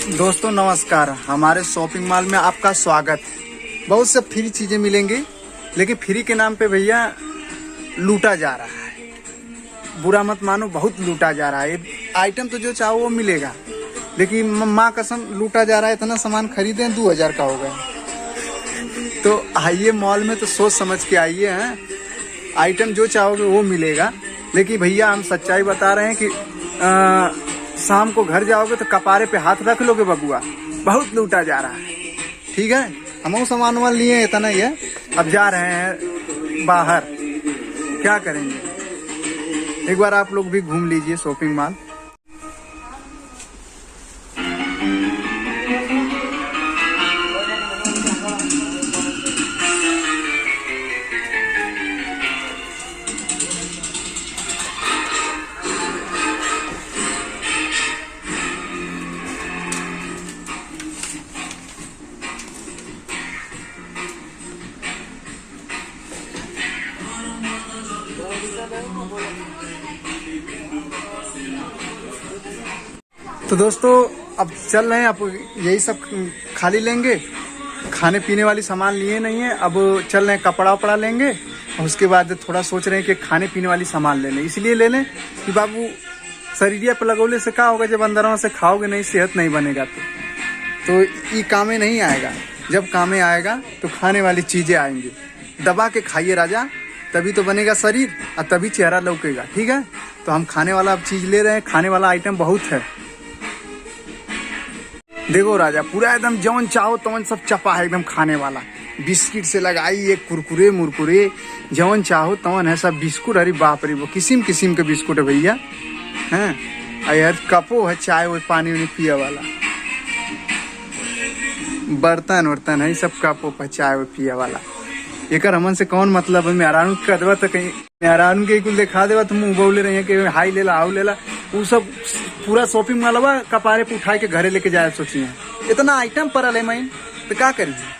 दोस्तों नमस्कार, हमारे शॉपिंग मॉल में आपका स्वागत है। बहुत से फ्री चीज़ें मिलेंगी, लेकिन फ्री के नाम पे भैया लूटा जा रहा है। बुरा मत मानो, बहुत लूटा जा रहा है। आइटम तो जो चाहो वो मिलेगा, लेकिन माँ कसम लूटा जा रहा है। इतना सामान खरीदे 2000 का हो गया। तो आइए मॉल में, तो सोच समझ के आइए। हैं आइटम जो चाहोगे वो मिलेगा, लेकिन भैया हम सच्चाई बता रहे हैं कि शाम को घर जाओगे तो कपारे पे हाथ रख लोगे बबुआ, बहुत लूटा जा रहा है। ठीक है, हम सामान वामान लिए इतना ही है। अब जा रहे हैं बाहर, क्या करेंगे। एक बार आप लोग भी घूम लीजिए शॉपिंग मॉल। तो दोस्तों अब चल रहे हैं, अब यही सब खाली लेंगे। खाने पीने वाली सामान लिए नहीं है, अब चल रहे हैं कपड़ा वपड़ा लेंगे। और उसके बाद थोड़ा सोच रहे हैं कि खाने पीने वाली सामान ले लें। इसलिए ले लें कि बाबू शरीरिया पर लगौले से क्या होगा, जब अंदरों से खाओगे नहीं, सेहत नहीं बनेगा तो ये कामे नहीं आएगा। जब कामे आएगा तो खाने वाली चीज़ें आएंगी। दबा के खाइए राजा, तभी तो बनेगा शरीर और तभी चेहरा लौकेगा। ठीक है, तो हम खाने वाला अब चीज़ ले रहे हैं। खाने वाला आइटम बहुत है। देखो राजा, पूरा एकदम जौन चाहो तवन सब चपा है, एकदम खाने वाला। बिस्किट से लगाई ये कुरकुरे मुरकुरे, जौन चाहो तवन है सब बिस्कुट। अरे बाप रे, वो किस्म किस्म के बिस्कुट है भैया। हैं यार, कपो है चाय वो पानी वानी पिया वाला, बर्तन वर्तन है सब कपो पर चाय वो पिया वाला। एक हमन से कौन मतलब है। मेहरानू कर देवा तो कहीं मेहरानू के कुल दिखा देवा तो मुँह बोले रही है कि हाई ले ला हाउ ले ला। वो सब पूरा शॉपिंग मॉलवा कपारे पे उठा के घरे लेके जाए सोचिए। इतना आइटम पड़ल है मैं, तो क्या करिए।